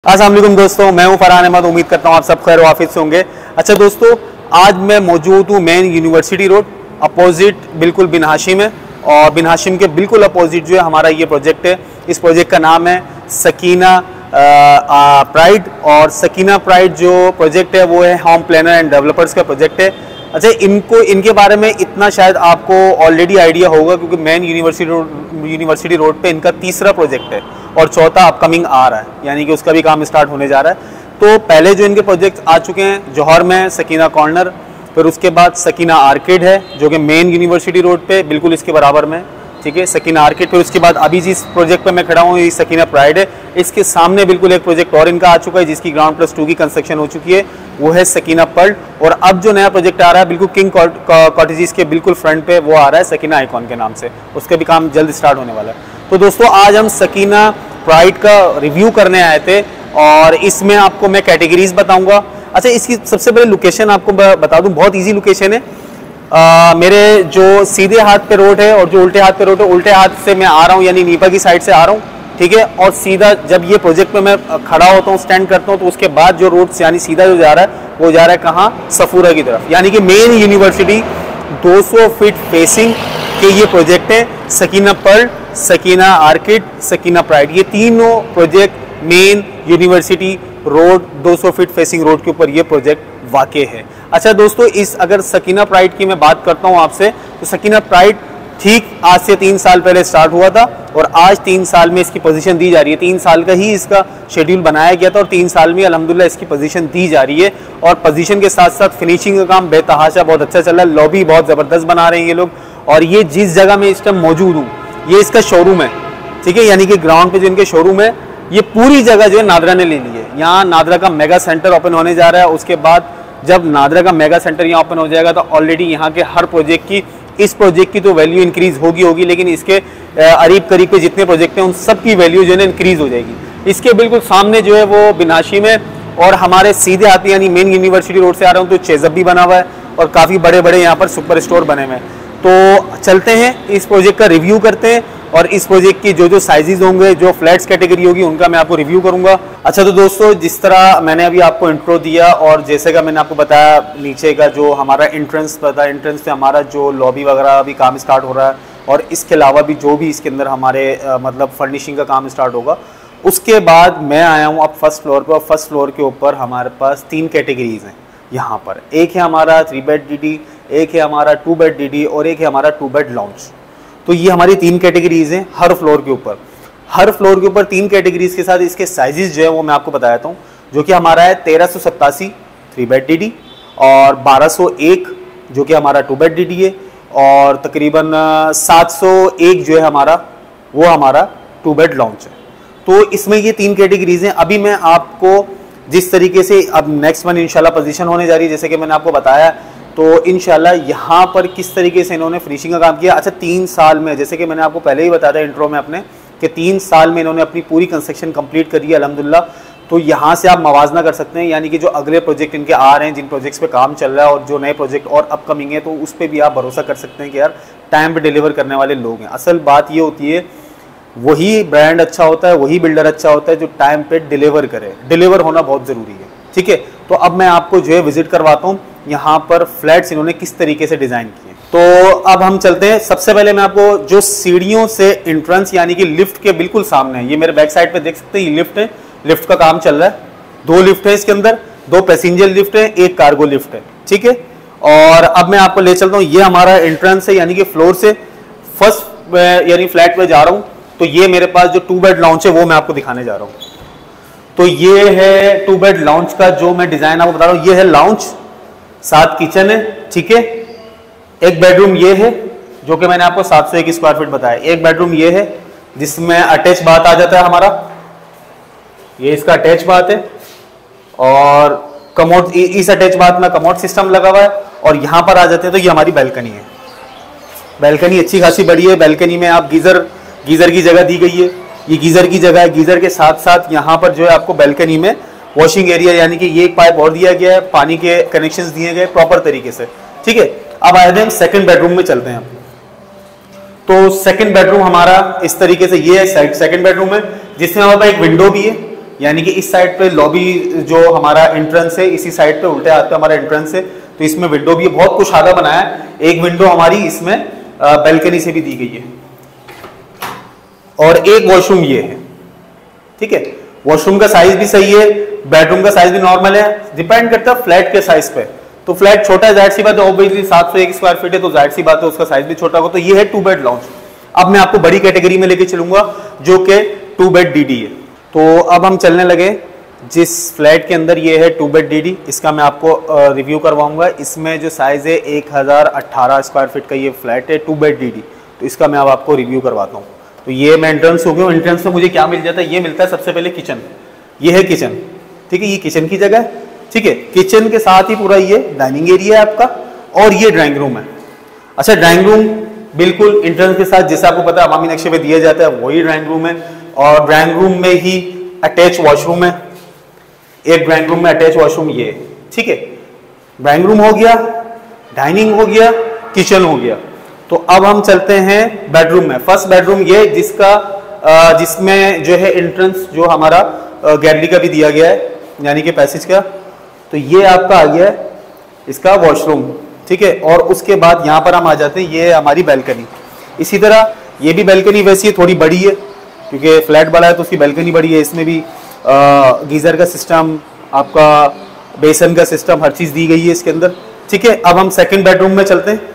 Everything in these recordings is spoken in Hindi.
अस्सलाम वालेकुम दोस्तों, मैं हूं फरहान अहमद। उम्मीद करता हूं आप सब खैर वाफिज से होंगे। अच्छा दोस्तों, आज मैं मौजूद हूं मेन यूनिवर्सिटी रोड अपोजिट, बिल्कुल बिन हाशिम है। और बिन हाशिम के बिल्कुल अपोजिट जो है हमारा ये प्रोजेक्ट है। इस प्रोजेक्ट का नाम है सकीना प्राइड। और सकीना प्राइड जो प्रोजेक्ट है वो है होम प्लानर एंड डेवलपर्स का प्रोजेक्ट है। अच्छा, इनके बारे में इतना शायद आपको ऑलरेडी आइडिया होगा क्योंकि मेन यूनिवर्सिटी रोड पे इनका तीसरा प्रोजेक्ट है और चौथा अपकमिंग आ रहा है, यानी कि उसका भी काम स्टार्ट होने जा रहा है। तो पहले जो इनके प्रोजेक्ट आ चुके हैं जौहर में सकीना कॉर्नर, फिर उसके बाद सकीना आर्किड है जो कि मेन यूनिवर्सिटी रोड पे बिल्कुल इसके बराबर में, ठीक है, सकीना आर्किड। फिर उसके बाद अभी जिस प्रोजेक्ट पे मैं खड़ा हूँ ये सकीना प्राइड है। इसके सामने बिल्कुल एक प्रोजेक्ट और इनका आ चुका है जिसकी ग्राउंड +2 की कंस्ट्रक्शन हो चुकी है, वो है सकीना पर्ल। और अब जो नया प्रोजेक्ट आ रहा है बिल्कुल किंग कॉटेजेस के बिल्कुल फ्रंट पे वो आ रहा है सकीना आइकॉन के नाम से, उसका भी काम जल्द स्टार्ट होने वाला है। तो दोस्तों आज हम सकीना प्राइड का रिव्यू करने आए थे और इसमें आपको मैं कैटेगरीज बताऊंगा। अच्छा, इसकी सबसे पहले लोकेशन आपको बता दूं, बहुत इजी लोकेशन है। मेरे जो सीधे हाथ पे रोड है और जो उल्टे हाथ पे रोड है, उल्टे हाथ से मैं आ रहा हूँ यानी नीपा की साइड से आ रहा हूँ, ठीक है। और सीधा जब ये प्रोजेक्ट पे मैं खड़ा होता हूँ, स्टैंड करता हूँ, तो उसके बाद जो रोड यानी सीधा जो जा रहा है वो जा रहा है कहाँ, सफूरा की तरफ, यानी कि मेन यूनिवर्सिटी 200 फीट फेसिंग के ये प्रोजेक्ट है। Sakina pearl, Sakina orchid, Sakina pride, ये तीनों project main university road 200 feet facing road के ऊपर ये प्रोजेक्ट वाक़ है। अच्छा दोस्तों, इस अगर सकीना प्राइड की मैं बात करता हूँ आपसे, तो सकीना प्राइड ठीक आज से 3 साल पहले स्टार्ट हुआ था और आज 3 साल में इसकी पोजीशन दी जा रही है। 3 साल का ही इसका शेड्यूल बनाया गया था और 3 साल में अल्हम्दुलिल्लाह इसकी पोजीशन दी जा रही है। और पोजीशन के साथ साथ फिनिशिंग का काम बेतहाशा बहुत अच्छा चल रहा है। लॉबी बहुत ज़बरदस्त बना रहे हैं ये लोग। और ये जिस जगह में इस टाइम मौजूद हूँ ये इसका शोरूम है, ठीक है, यानी कि ग्राउंड पे जो इनके शोरूम है ये पूरी जगह जो है नादरा ने ले ली है। यहाँ नादरा का मेगा सेंटर ओपन होने जा रहा है। उसके बाद जब नादरा का मेगा सेंटर यहाँ ओपन हो जाएगा तो ऑलरेडी यहाँ के हर प्रोजेक्ट की, इस प्रोजेक्ट की तो वैल्यू इंक्रीज होगी, लेकिन इसके करीब के जितने प्रोजेक्ट हैं उन सब की वैल्यू जो है इंक्रीज हो जाएगी। इसके बिल्कुल सामने जो है वो बिन हाशिम है और हमारे सीधे हाथ यानी मेन यूनिवर्सिटी रोड से आ रहा हूँ तो चेजअप भी बना हुआ है और काफ़ी बड़े बड़े यहाँ पर सुपर स्टोर बने हुए हैं। तो चलते हैं इस प्रोजेक्ट का रिव्यू करते हैं और इस प्रोजेक्ट की जो साइजेस होंगे, जो फ्लैट्स कैटेगरी होगी उनका मैं आपको रिव्यू करूंगा। अच्छा तो दोस्तों, जिस तरह मैंने अभी आपको इंट्रो दिया और जैसे का मैंने आपको बताया नीचे का जो हमारा एंट्रेंस पता, एंट्रेंस पे हमारा जो लॉबी वगैरह अभी काम स्टार्ट हो रहा है और इसके अलावा भी जो भी इसके अंदर हमारे मतलब फर्निशिंग का काम स्टार्ट होगा। उसके बाद मैं आया हूँ अब फर्स्ट फ्लोर पर और फर्स्ट फ्लोर के ऊपर हमारे पास 3 कैटेगरीज हैं यहाँ पर। एक है हमारा 3 बेड डीडी, एक है हमारा 2 बेड डीडी और एक है हमारा 2 बेड लाउंज। तो ये हमारी 3 कैटेगरीज हैं हर फ्लोर के ऊपर। हर फ्लोर के ऊपर 3 कैटेगरीज के साथ इसके साइजेस जो है वो मैं आपको बताता हूँ, जो कि हमारा है 1387 3 बेड डीडी और 1201 जो कि हमारा 2 बेड डीडी है और तकरीबन 701 जो है हमारा वो हमारा 2 बेड लाउंज है। तो इसमें ये 3 कैटेगरीज हैं। अभी मैं आपको जिस तरीके से अब नेक्स्ट वन इंशाल्लाह पोजीशन होने जा रही है, जैसे कि मैंने आपको बताया, तो इंशाल्लाह यहाँ पर किस तरीके से इन्होंने फिनिशिंग का काम किया। अच्छा, 3 साल में, जैसे कि मैंने आपको पहले ही बताया था इंट्रो में अपने, कि 3 साल में इन्होंने अपनी पूरी कंस्ट्रक्शन कंप्लीट करी है अल्हम्दुलिल्लाह। तो यहाँ से आप मवाजना कर सकते हैं, यानी कि जो अगले प्रोजेक्ट इनके आ रहे हैं, जिन प्रोजेक्ट्स पे काम चल रहा है और जो नए प्रोजेक्ट और अपकमिंग है, तो उस पर भी आप भरोसा कर सकते हैं कि यार टाइम पर डिलीवर करने वाले लोग हैं। असल बात ये होती है, वही ब्रांड अच्छा होता है, वही बिल्डर अच्छा होता है जो टाइम पे डिलीवर करे। डिलीवर होना बहुत ज़रूरी है, ठीक है। तो अब मैं आपको जो है विजिट करवाता हूँ यहाँ पर फ्लैट्स इन्होंने किस तरीके से डिज़ाइन किए। तो अब हम चलते हैं। सबसे पहले मैं आपको जो सीढ़ियों से एंट्रेंस यानी कि लिफ्ट के बिल्कुल सामने है, ये मेरे बैक साइड पे देख सकते हैं, ये लिफ्ट है। लिफ्ट का काम चल रहा है। 2 लिफ्ट है इसके अंदर, 2 पैसेंजर लिफ्ट है, 1 कार्गो लिफ्ट है, ठीक है। और अब मैं आपको ले चलता हूँ, ये हमारा एंट्रेंस है, यानी कि फ्लोर से फर्स्ट यानी फ्लैट पे जा रहा हूँ। तो ये मेरे पास जो 2 बेड लाउंज है वो मैं आपको दिखाने जा रहा हूँ। तो ये है 2 बेड लाउंज का जो मैं डिजाइन आपको बता रहा हूँ। ये है लाउंज, साथ किचन है, ठीक है। एक बेडरूम ये है जो कि मैंने आपको 701 स्क्वायर फीट बताया। एक बेडरूम ये है जिसमें अटैच बाथ आ जाता है हमारा, ये इसका अटैच बाथ है। और कमोड, इस अटैच बाथ में कमोड सिस्टम लगा हुआ है। और यहाँ पर आ जाते हैं तो ये हमारी बैल्कनी है। बैल्कनी अच्छी खासी बड़ी है। बैल्कनी में आप गीजर की जगह दी गई है, ये गीजर की जगह है। गीजर के साथ साथ यहाँ पर जो है आपको बैल्कनी में वॉशिंग एरिया, यानी कि ये एक पाइप और दिया गया है, पानी के कनेक्शंस दिए गए प्रॉपर तरीके से, ठीक है। अब आए थे हम सेकंड बेडरूम में चलते हैं। तो सेकंड बेडरूम हमारा इस तरीके से ये है, सेकंड बेडरूम है जिसमें हमारे पास एक विंडो भी है, यानी कि इस साइड पे लॉबी जो हमारा एंट्रेंस है, इसी साइड पे उल्टे हाथ पे हमारा एंट्रेंस है। तो इसमें विंडो भी बहुत कुशादा बनाया है। एक विंडो हमारी इसमें बैल्कनी से भी दी गई है और एक वॉशरूम ये है, ठीक है। वॉशरूम का साइज भी सही है, बेडरूम का साइज भी नॉर्मल है, डिपेंड करता है फ्लैट के साइज पे। तो फ्लैट छोटा है, जाहिर सी बात है, ऑब्वियसली 701 स्क्वायर फीट है तो जाहिर सी बात है उसका साइज भी छोटा होगा। तो ये है 2 बेड लॉन्च। अब मैं आपको बड़ी कैटेगरी में लेके चलूंगा जो कि 2 बेड डीडी है। तो अब हम चलने लगे जिस फ्लैट के अंदर ये है 2 बेड डीडी, इसका मैं आपको रिव्यू करवाऊंगा। इसमें जो साइज है 1018 स्क्वायर फीट का ये फ्लैट है 2 बेड डीडी। तो इसका मैं अब आपको रिव्यू करवाता हूँ। तो ये मैं एंट्रेंस हो गया। एंट्रेंस में मुझे क्या मिल जाता है, ये मिलता है सबसे पहले किचन। ये है किचन, ठीक है, ये किचन की जगह है, ठीक है। किचन के साथ ही पूरा ये डाइनिंग एरिया है आपका और ये ड्राइंग रूम है। अच्छा, ड्राइंग रूम बिल्कुल एंट्रेंस के साथ जैसा आपको पता है अवामी नक्शे पे दिया जाता है वही ड्राइंग रूम है। और ड्राइंग रूम में ही अटैच वॉशरूम है, एक ड्राइंग रूम में अटैच वॉशरूम ये है, ठीक है। ड्राइंग रूम हो गया, डाइनिंग हो गया, किचन हो गया। तो अब हम चलते हैं बेडरूम में। फर्स्ट बेडरूम ये जिसमें जो है एंट्रेंस जो हमारा गैलरी का भी दिया गया है, यानी कि पैसेज का। तो ये आपका आ गया है इसका वॉशरूम, ठीक है। और उसके बाद यहाँ पर हम आ जाते हैं, ये है हमारी बैल्कनी। इसी तरह ये भी बैल्कनी वैसी है, थोड़ी बड़ी है क्योंकि फ्लैट बड़ा है तो उसकी बैल्कनी बड़ी है। इसमें भी गीजर का सिस्टम, आपका बेसन का सिस्टम, हर चीज दी गई है इसके अंदर, ठीक है। अब हम सेकंड बेडरूम में चलते हैं।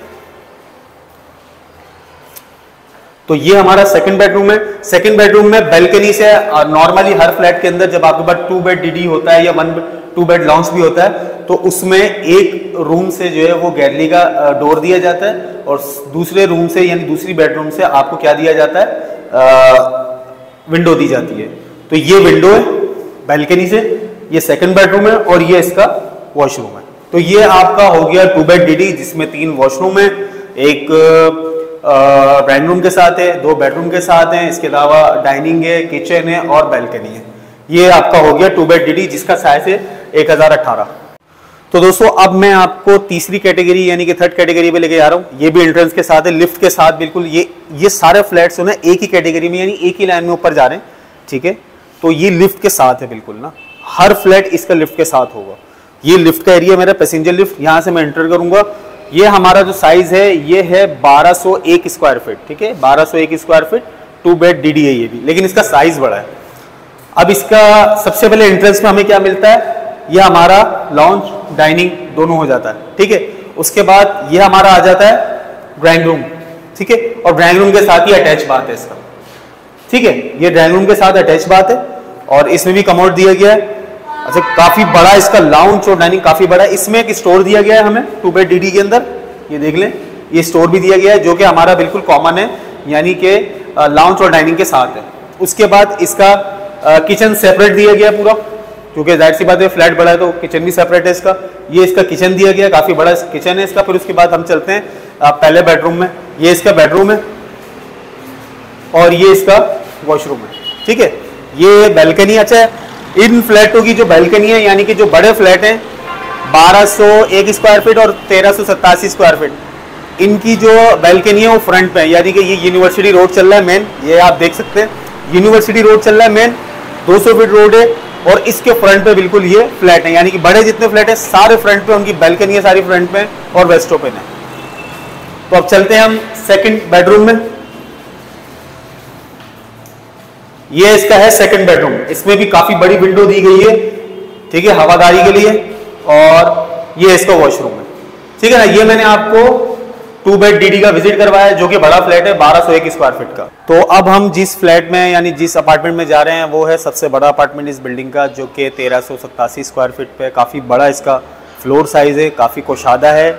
तो ये हमारा सेकंड बेडरूम है। सेकंड बेडरूम में बैल्कनी से नॉर्मली हर फ्लैट के अंदर जब आपके पास 2 बेड डीडी होता है या 2 बेड लॉन्च भी होता है तो उसमें एक रूम से जो है वो गैलरी का डोर दिया जाता है और दूसरे रूम से यानी दूसरी बेडरूम से आपको क्या दिया जाता है, विंडो दी जाती है। तो ये विंडो है बैल्कनी से, ये सेकंड बेडरूम है और ये इसका वॉशरूम है। तो ये आपका हो गया 2 बेड डीडी जिसमें 3 वॉशरूम है, एक ड्राइंग रूम के साथ है, 2 बेडरूम के साथ है, इसके अलावा डाइनिंग है, किचन है और बैल्कनी है। ये आपका हो गया 2 बेड डीडी जिसका साइज है 1018। तो दोस्तों अब मैं आपको तीसरी कैटेगरी यानी कि थर्ड कैटेगरी पे लेके जा रहा हूँ। ये भी एंट्रेंस के साथ है, लिफ्ट के साथ बिल्कुल। ये सारे फ्लैट्स ना एक ही कैटेगरी में यानी एक ही लाइन में ऊपर जा रहे हैं, ठीक है। तो ये लिफ्ट के साथ है बिल्कुल ना, हर फ्लैट इसका लिफ्ट के साथ होगा। ये लिफ्ट का एरिया मेरा पैसेंजर लिफ्ट, यहाँ से मैं एंटर करूंगा। ये हमारा जो साइज है ये है 1201 स्क्वायर फीट, ठीक है, 1201 स्क्वायर फीट 2 बेड डीडी है ये भी, लेकिन इसका साइज बड़ा है। अब इसका सबसे पहले एंट्रेंस में हमें क्या मिलता है, ये हमारा लॉन्च डाइनिंग दोनों हो जाता है, ठीक है। उसके बाद ये हमारा आ जाता है ड्राइंग रूम, ठीक है, और ड्राइंग रूम के साथ ही अटैच बात है इसका, ठीक है। ये ड्राइंग रूम के साथ अटैच बात है और इसमें भी कमोड दिया गया है। अच्छा, काफी बड़ा इसका लाउंज और डाइनिंग काफी बड़ा है। इसमें एक स्टोर दिया गया है हमें 2 बेड डीडी के अंदर, ये देख लें, ये स्टोर भी दिया गया है जो कि हमारा बिल्कुल कॉमन है, यानी कि लाउंज और डाइनिंग के साथ है। उसके बाद इसका किचन सेपरेट दिया गया पूरा, क्योंकि जाहिर सी बात है फ्लैट बड़ा है तो किचन भी सेपरेट है इसका। ये इसका किचन दिया गया, काफी बड़ा किचन है इसका। फिर उसके बाद हम चलते हैं पहले बेडरूम में। ये इसका बेडरूम है और ये इसका वॉशरूम है, ठीक है। ये बैल्कनी। अच्छा, इन फ्लैटों की जो बैल्कनी है यानी कि जो बड़े फ्लैट हैं 1201 स्क्वायर फीट और 1387 स्क्वायर फीट, इनकी जो बैल्कनी है वो फ्रंट पे है, यानी कि ये यूनिवर्सिटी रोड चल रहा है मेन, ये आप देख सकते हैं यूनिवर्सिटी रोड चल रहा है मेन, 200 फीट रोड है और इसके फ्रंट पे बिल्कुल ये फ्लैट है, यानी कि बड़े जितने फ्लैट है सारे फ्रंट पे उनकी बैल्कनी है, सारी फ्रंट पे और वेस्ट ओपन है। तो अब चलते हैं हम सेकंड बेडरूम में। ये इसका है सेकंड बेडरूम, इसमें भी काफी बड़ी विंडो दी गई है, ठीक है, हवादारी के लिए। और ये इसका वॉशरूम है, ठीक है ना। ये मैंने आपको 2 बेड डीडी का विजिट करवाया जो कि बड़ा फ्लैट है 1201 स्क्वायर फीट का। तो अब हम जिस फ्लैट में यानी जिस अपार्टमेंट में जा रहे हैं वो है सबसे बड़ा अपार्टमेंट इस बिल्डिंग का, जो कि 1387 स्क्वायर फीट पे, काफ़ी बड़ा इसका फ्लोर साइज है, काफ़ी कोशादा है,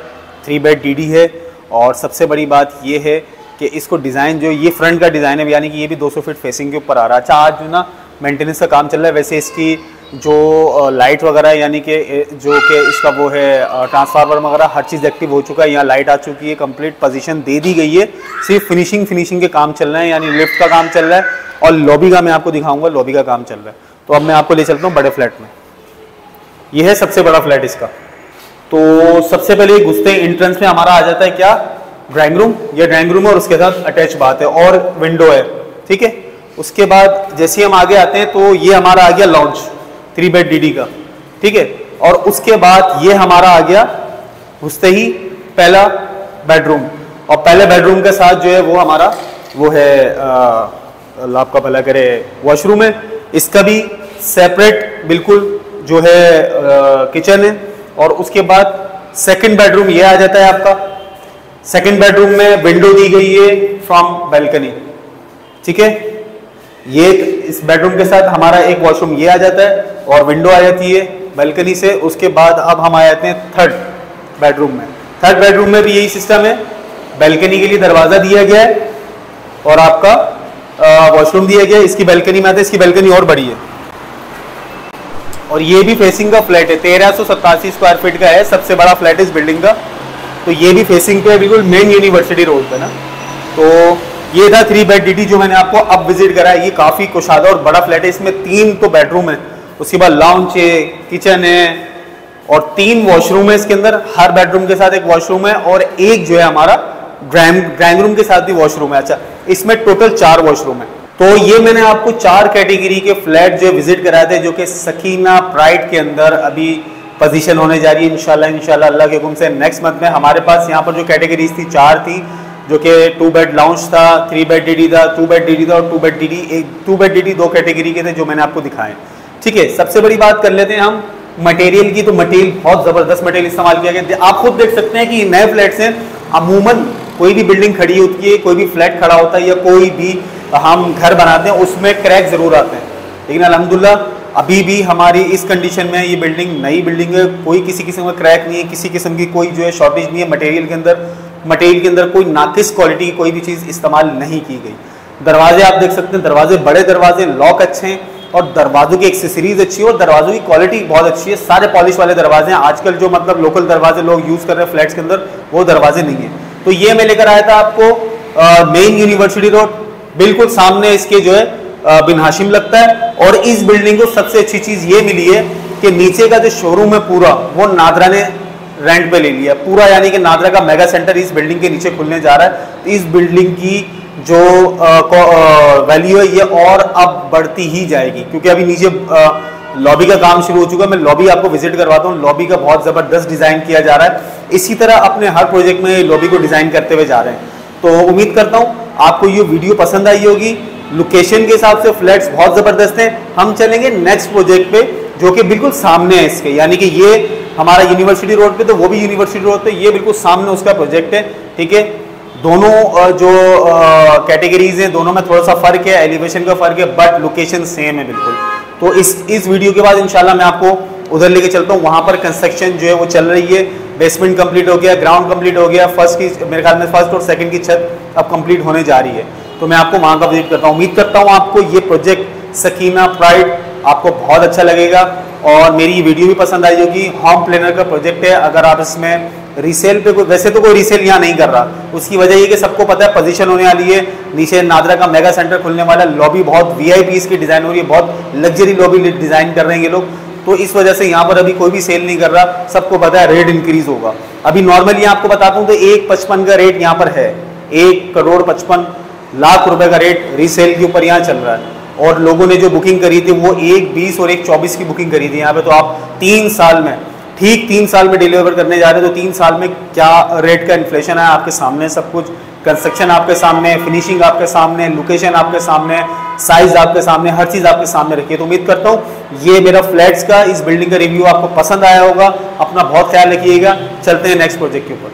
3 बेड डीडी है। और सबसे बड़ी बात ये है कि इसको डिज़ाइन जो ये फ्रंट का डिज़ाइन है, यानी कि ये भी 200 फीट फेसिंग के ऊपर आ रहा है। अच्छा, आज जो ना मेंटेनेंस का काम चल रहा है, वैसे इसकी जो लाइट वगैरह यानी कि जो कि इसका वो है ट्रांसफार्मर वगैरह हर चीज़ एक्टिव हो चुका है, यहाँ लाइट आ चुकी है, कंप्लीट पोजीशन दे दी गई है, सिर्फ फिनिशिंग के काम चल रहे हैं, यानी लिफ्ट का काम चल रहा है और लॉबी का मैं आपको दिखाऊंगा, लॉबी का काम चल रहा है। तो अब मैं आपको ले चलता हूँ बड़े फ्लैट में। यह है सबसे बड़ा फ्लैट इसका। तो सबसे पहले घुसते हैं एंट्रेंस में हमारा आ जाता है क्या, ड्राइंग रूम। ये ड्राइंग रूम है और उसके साथ अटैच बात है और विंडो है, ठीक है। उसके बाद जैसे हम आगे आते हैं तो ये हमारा आ गया लॉन्च 3 बेड डीडी का, ठीक है। और उसके बाद ये हमारा आ गया घुसते ही पहला बेडरूम, और पहले बेडरूम के साथ जो है वो हमारा वो है अल्लाह आपका भला करे वॉशरूम है। इसका भी सेपरेट बिल्कुल जो है किचन है। और उसके बाद सेकंड बेडरूम ये आ जाता है आपका। सेकंड बेडरूम में विंडो दी गई है फ्रॉम बैल्कनी, ठीक है। ये इस बेडरूम के साथ हमारा एक वॉशरूम ये आ जाता है और विंडो आ जाती है बैल्कनी से। उसके बाद अब हम आ जाते हैं थर्ड बेडरूम में। थर्ड बेडरूम में भी यही सिस्टम है, बैल्कनी के लिए दरवाजा दिया गया है और आपका वॉशरूम दिया गया है। इसकी बैल्कनी में आते हैं, इसकी बैल्कनी और बड़ी है और ये भी फेसिंग का फ्लैट है, 1387 स्क्वायर फीट का है, सबसे बड़ा फ्लैट है इस बिल्डिंग का। तो ये भी फेसिंग पे है बिल्कुल मेन यूनिवर्सिटी रोड पे ना। तो ये था 3 बेड डीडी जो मैंने आपको अब विजिट करा है। ये काफ़ी कुशादा और बड़ा फ्लैट है, इसमें 3 तो बेडरूम है, उसके बाद लाउंज है, किचन है और 3 वॉशरूम है इसके अंदर। हर बेडरूम के साथ एक वॉशरूम है और एक जो है हमारा ड्राइंग रूम के साथ भी वॉशरूम है। अच्छा, इसमें टोटल 4 वॉशरूम है। तो ये मैंने आपको 4 कैटेगरी के फ्लैट जो विजिट कराए थे, जो कि सकीना प्राइड के अंदर अभी पोजीशन होने जा रही है इंशाल्लाह अल्लाह के हुक्म से नेक्स्ट मंथ में। हमारे पास यहाँ पर जो कैटेगरीज थी 4 थी, जो कि 2 बेड लाउंज था, 3 बेड डीडी था, 2 बेड डीडी था और 2 bed DD. 2 bed DD 2 category के थे जो मैंने आपको दिखाए, ठीक है। सबसे बड़ी बात कर लेते हैं हम मटेरियल की। तो मटेरियल बहुत ज़बरदस्त मटेरियल इस्तेमाल किया गया। आप खुद देख सकते हैं कि नए फ्लैट्स हैं, अमूमन कोई भी बिल्डिंग खड़ी होती है, कोई भी फ्लैट खड़ा होता है या कोई भी हम घर बनाते हैं उसमें क्रैक ज़रूर आते हैं, लेकिन अल्हम्दुलिल्लाह अभी भी हमारी इस कंडीशन में ये बिल्डिंग नई बिल्डिंग है, कोई किसी किस्म का क्रैक नहीं है, किसी किस्म की कोई जो है शॉर्टेज नहीं है मटेरियल के अंदर कोई नाकिस क्वालिटी की कोई भी चीज़ इस्तेमाल नहीं की गई। दरवाजे आप देख सकते हैं, दरवाजे बड़े दरवाजे, लॉक अच्छे हैं और दरवाजों की एक्सेसरीज अच्छी है और दरवाजों की क्वालिटी बहुत अच्छी है। सारे पॉलिश वाले दरवाजे हैं। आजकल जो मतलब लोकल दरवाजे लोग यूज़ कर रहे हैं फ्लैट्स के अंदर, वो दरवाजे नहीं है। तो ये मैं लेकर आया था आपको मेन यूनिवर्सिटी रोड, बिल्कुल सामने इसके जो है बिन हाशिम लगता है। और इस बिल्डिंग को सबसे अच्छी चीज़ ये मिली है कि नीचे का जो शोरूम है पूरा वो नादरा ने रेंट पे ले लिया पूरा, यानी कि नादरा का मेगा सेंटर इस बिल्डिंग के नीचे खुलने जा रहा है। तो इस बिल्डिंग की जो वैल्यू है ये और अब बढ़ती ही जाएगी, क्योंकि अभी नीचे लॉबी का काम शुरू हो चुका है। मैं लॉबी आपको विजिट करवाता हूँ। लॉबी का बहुत ज़बरदस्त डिज़ाइन किया जा रहा है। इसी तरह अपने हर प्रोजेक्ट में लॉबी को डिज़ाइन करते हुए जा रहे हैं। तो उम्मीद करता हूँ आपको ये वीडियो पसंद आई होगी। लोकेशन के हिसाब से फ्लैट्स बहुत ज़बरदस्त हैं। हम चलेंगे नेक्स्ट प्रोजेक्ट पे जो कि बिल्कुल सामने है इसके, यानी कि ये हमारा यूनिवर्सिटी रोड पे, तो वो भी यूनिवर्सिटी रोड पे, ये बिल्कुल सामने उसका प्रोजेक्ट है, ठीक है। दोनों जो कैटेगरीज हैं दोनों में थोड़ा सा फ़र्क है, एलिवेशन का फ़र्क है, बट लोकेशन सेम है बिल्कुल। तो इस वीडियो के बाद इंशाल्लाह मैं आपको उधर लेके चलता हूँ। वहाँ पर कंस्ट्रक्शन जो है वो चल रही है, बेसमेंट कंप्लीट हो गया, ग्राउंड कंप्लीट हो गया, मेरे ख्याल में फर्स्ट और सेकंड की छत अब कंप्लीट होने जा रही है। तो मैं आपको वहाँ का विजिट करता हूँ। उम्मीद करता हूँ आपको ये प्रोजेक्ट सकीना प्राइड आपको बहुत अच्छा लगेगा और मेरी ये वीडियो भी पसंद आई होगी। होम प्लानर का प्रोजेक्ट है। अगर आप इसमें रीसेल पे वैसे तो कोई रीसेल यहाँ नहीं कर रहा, उसकी वजह ये कि सबको पता है पोजीशन होने वाली है, नीचे नादरा का मेगा सेंटर खुलने वाला, लॉबी बहुत VIP इसकी डिज़ाइन हो रही है, बहुत लग्जरी लॉबी डिज़ाइन कर रहे हैं ये लोग। तो इस वजह से यहाँ पर अभी कोई भी सेल नहीं कर रहा, सबको पता है रेट इंक्रीज होगा। अभी नॉर्मली आपको बताता हूँ तो 1.55 का रेट यहाँ पर है, 1,55,00,000 रुपए का रेट रीसेल के ऊपर यहाँ चल रहा है। और लोगों ने जो बुकिंग करी थी वो 1,20 और 1,24 की बुकिंग करी थी यहाँ पे। तो आप 3 साल में, ठीक 3 साल में डिलीवर करने जा रहे हैं, तो 3 साल में क्या रेट का इन्फ्लेशन है आपके सामने, सब कुछ कंस्ट्रक्शन आपके सामने, फिनिशिंग आपके सामने, लोकेशन आपके सामने, साइज आपके सामने, हर चीज़ आपके सामने रखी है। तो उम्मीद करता हूँ ये मेरा फ्लैट्स का इस बिल्डिंग का रिव्यू आपको पसंद आया होगा। अपना बहुत ख्याल रखिएगा। चलते हैं नेक्स्ट प्रोजेक्ट के ऊपर।